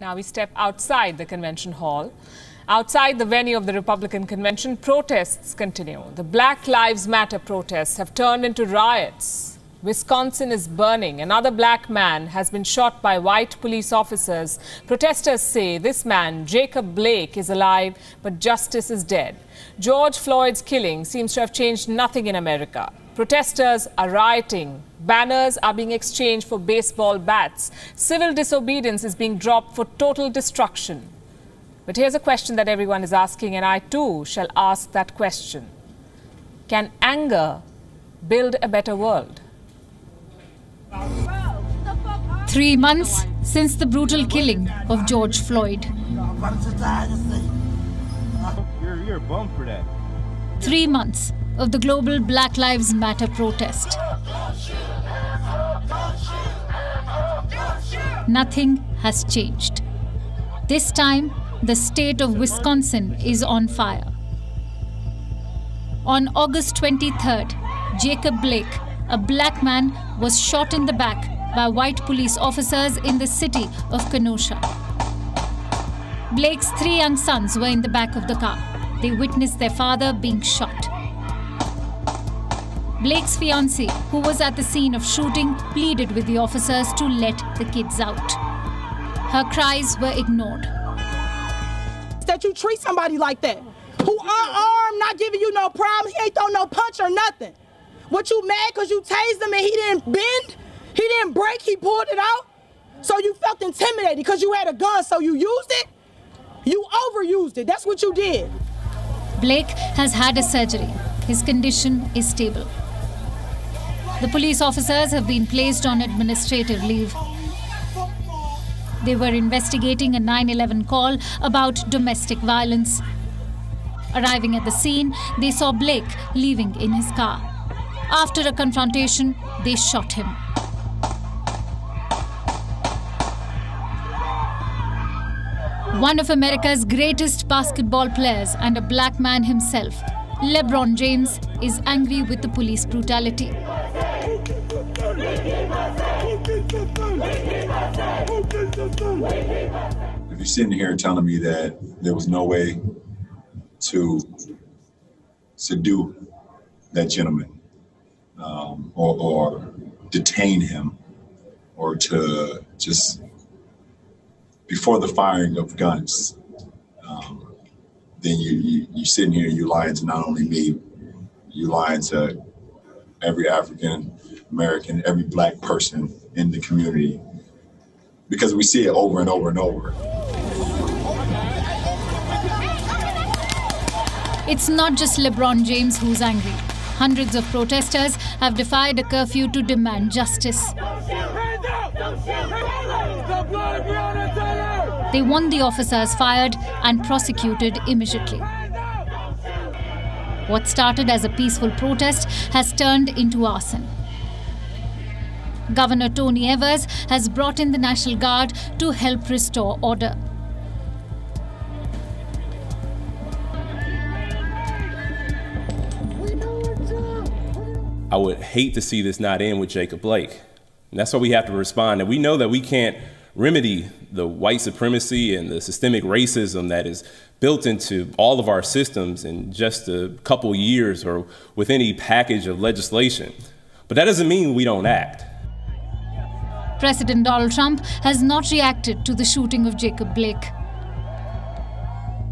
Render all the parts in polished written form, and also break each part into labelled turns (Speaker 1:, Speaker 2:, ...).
Speaker 1: Now we step outside the convention hall. Outside the venue of the Republican convention, protests continue. The Black Lives Matter protests have turned into riots. Wisconsin is burning. Another black man has been shot by white police officers. Protesters say this man, Jacob Blake, is alive, but justice is dead. George Floyd's killing seems to have changed nothing in America. Protesters are rioting. Banners are being exchanged for baseball bats. Civil disobedience is being dropped for total destruction. But here's a question that everyone is asking, and I too shall ask that question. Can anger build a better world?
Speaker 2: 3 months since the brutal killing of George Floyd.
Speaker 3: You're a bum for that.
Speaker 2: 3 months of the global Black Lives Matter protest. Nothing has changed. This time, the state of Wisconsin is on fire. On August 23rd, Jacob Blake, a black man, was shot in the back by white police officers in the city of Kenosha. Blake's 3 young sons were in the back of the car. They witnessed their father being shot. Blake's fiancée, who was at the scene of shooting, pleaded with the officers to let the kids out. Her cries were ignored.
Speaker 4: That you treat somebody like that, who unarmed, not giving you no problem, he ain't throw no punch or nothing. What, you mad because you tased him and he didn't bend? He didn't break, he pulled it out? So you felt intimidated because you had a gun, so you used it? You overused it, that's what you did.
Speaker 2: Blake has had a surgery. His condition is stable. The police officers have been placed on administrative leave. They were investigating a 9/11 call about domestic violence. Arriving at the scene, they saw Blake leaving in his car. After a confrontation, they shot him. One of America's greatest basketball players and a black man himself, LeBron James, is angry with the police brutality.
Speaker 5: If you're sitting here telling me that there was no way to subdue that gentleman, or detain him, or to just, before the firing of guns, then you're sitting here and you're lying to not only me, you're lying to every African American, every black person in the community, because we see it over and over and over.
Speaker 2: It's not just LeBron James who's angry. Hundreds of protesters have defied a curfew to demand justice. They want the officers fired and prosecuted immediately. What started as a peaceful protest has turned into arson. Governor Tony Evers has brought in the National Guard to help restore order.
Speaker 6: I would hate to see this not end with Jacob Blake. And that's why we have to respond. And we know that we can't remedy the white supremacy and the systemic racism that is built into all of our systems in just a couple years or with any package of legislation. But that doesn't mean we don't act.
Speaker 2: President Donald Trump has not reacted to the shooting of Jacob Blake.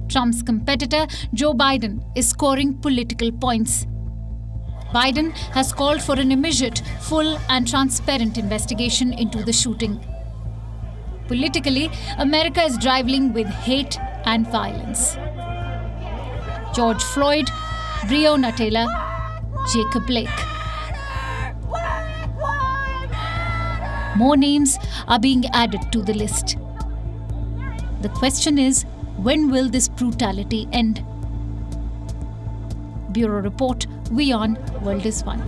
Speaker 2: Trump's competitor, Joe Biden, is scoring political points. Biden has called for an immediate, full and transparent investigation into the shooting. Politically, America is driveling with hate and violence. George Floyd, Breonna Taylor, Jacob Blake. More names are being added to the list. The question is, when will this brutality end? Bureau Report, WION, World is One.